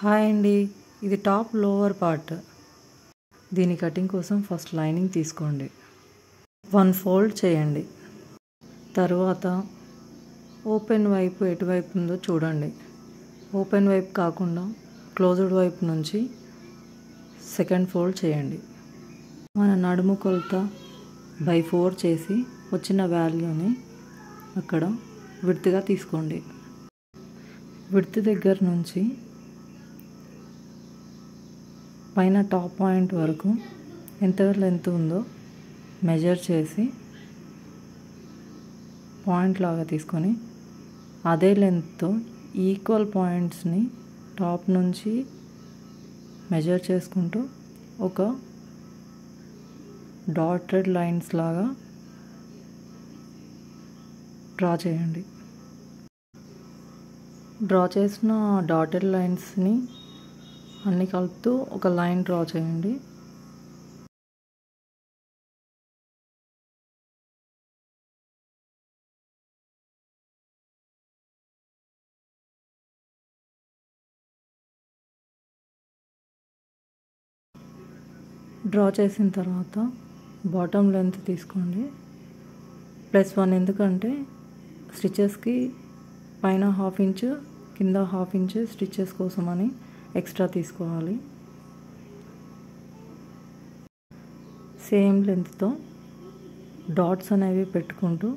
Hi అండి, ఇది top lower part. దీని కటింగ్ కోసం ఫస్ట్ లైనింగ్ తీసుకోండి, 1 ఫోల్డ్ చేయండి. తర్వాత ఓపెన్ వైపు ఎటువైపు ఉందో చూడండి. ఓపెన్ వైపు కాకుండా క్లోజ్డ్ వైపు నుంచి సెకండ్ ఫోల్డ్ చేయండి. మన నడుము కొలత బై 4 చేసి వచ్చిన వాల్యూని అక్కడ విడ్త్గా తీసుకోండి. విడ్త్ దగ్గర నుంచి పైన టాప్ పాయింట్ వరకు ఎంత లెంత్ ఉందో మెజర్ చేసి పాయింట్ లాగా తీసుకొని అదే లెంత్తో ఈక్వల్ పాయింట్స్ని టాప్ నుంచి మెజర్ చేసుకుంటూ ఒక డాటెడ్ లైన్స్ లాగా డ్రా చేయండి. డ్రా చేసిన డాటెడ్ లైన్స్ని అన్నీ కలుపుతూ ఒక లైన్ డ్రా చేయండి. డ్రా చేసిన తర్వాత బాటమ్ లెంత్ తీసుకోండి +1. ఎందుకంటే స్టిచెస్కి పైన 1/2 ఇంచ్ కింద 1/2 ఇంచ్ స్టిచెస్ కోసమని ఎక్స్ట్రా తీసుకోవాలి. సేమ్ లెంత్తో డాట్స్ అనేవి పెట్టుకుంటూ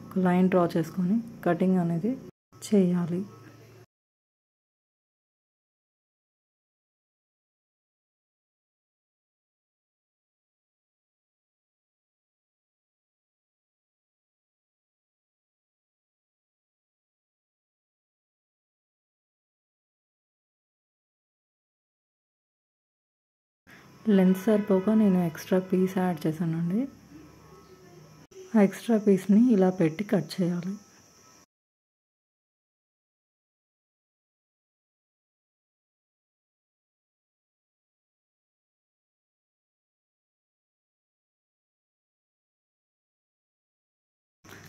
ఒక లైన్ డ్రా చేసుకొని కటింగ్ అనేది చేయాలి. లెంత్ సరిపోక నేను ఎక్స్ట్రా పీస్ యాడ్ చేశానండి. ఆ ఎక్స్ట్రా పీస్ని ఇలా పెట్టి కట్ చేయాలి.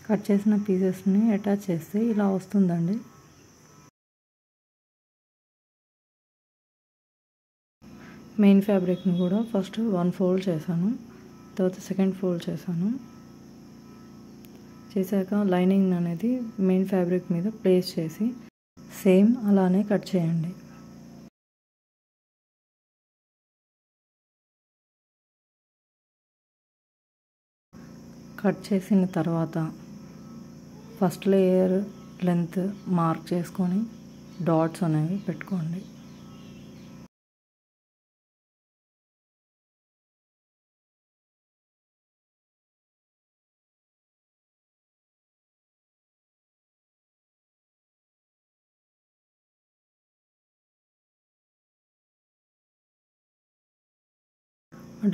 కట్ చేసిన పీసెస్ని అటాచ్ చేస్తే ఇలా వస్తుందండి. మెయిన్ ఫ్యాబ్రిక్ని కూడా ఫస్ట్ 1 ఫోల్డ్ చేశాను, తర్వాత సెకండ్ ఫోల్డ్ చేశాను. చేశాక లైనింగ్ అనేది మెయిన్ ఫ్యాబ్రిక్ మీద ప్లేస్ చేసి సేమ్ అలానే కట్ చేయండి. కట్ చేసిన తర్వాత ఫస్ట్ లేయర్ లెంత్ మార్క్ చేసుకొని డాట్స్ అనేవి పెట్టుకోండి.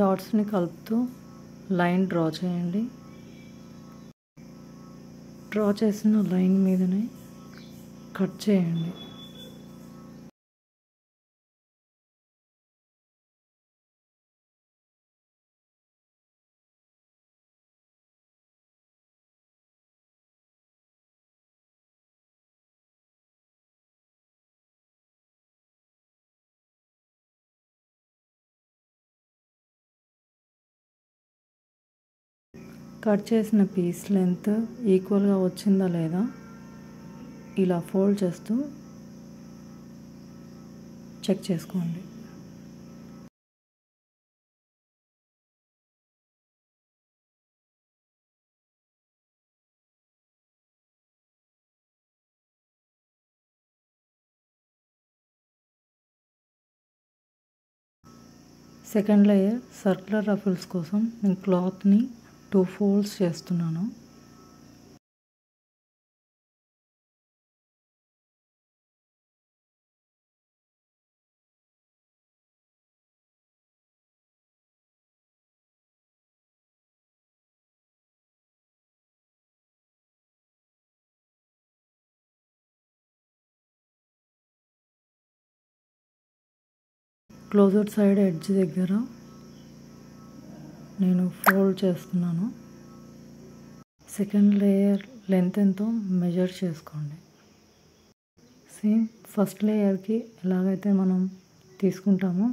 డాట్స్ని కలుపుతూ లైన్ డ్రా చేయండి. డ్రా చేసిన లైన్ మీదనే కట్ చేయండి. కట్ చేసిన పీస్ లెంత్ ఈక్వల్గా వచ్చిందా లేదా ఇలా ఫోల్డ్ చేస్తూ చెక్ చేసుకోండి. సెకండ్ లేయర్ సర్క్యులర్ రఫుల్స్ కోసం నేను క్లాత్ని 2 ఫోల్డ్స్ చేస్తున్నాను. క్లోజర్ సైడ్ ఎడ్జ్ దగ్గర నేను ఫోల్డ్ చేస్తున్నాను. సెకండ్ లేయర్ లెంత్ ఎంతో మెజర్ చేసుకోండి. సేమ్ ఫస్ట్ లేయర్కి ఎలాగైతే మనం తీసుకుంటామో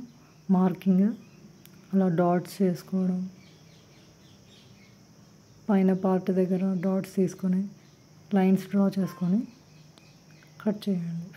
మార్కింగ్ అలా డాట్స్ చేసుకోవడం, పైన పార్ట్ దగ్గర డాట్స్ తీసుకొని లైన్స్ డ్రా చేసుకొని కట్ చేయండి.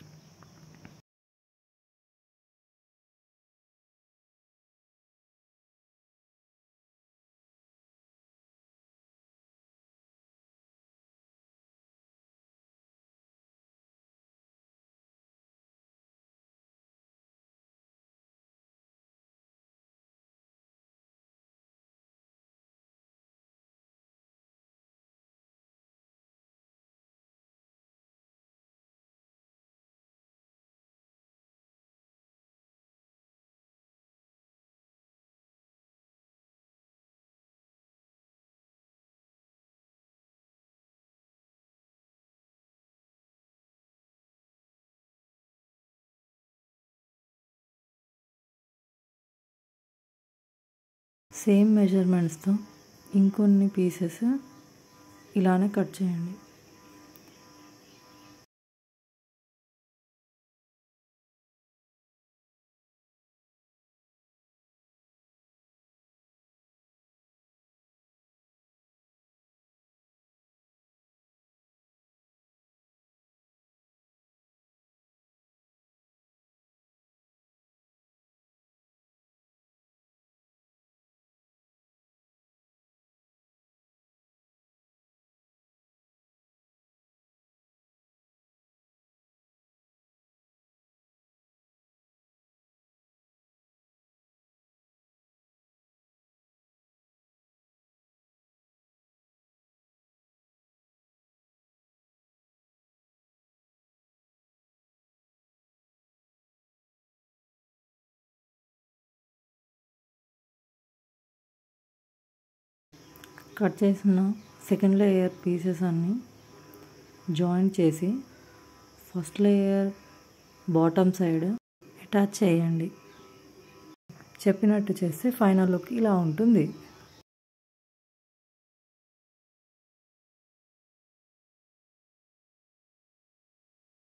సేమ్ మెజర్మెంట్స్తో ఇంకొన్ని పీసెస్ ఇలానే కట్ చేయండి. కట్ చేసిన సెకండ్ లేయర్ పీసెస్ అన్నీ జాయింట్ చేసి first layer bottom side attach చేయండి. చెప్పినట్టు చేస్తే ఫైనల్ లుక్ ఇలా ఉంటుంది.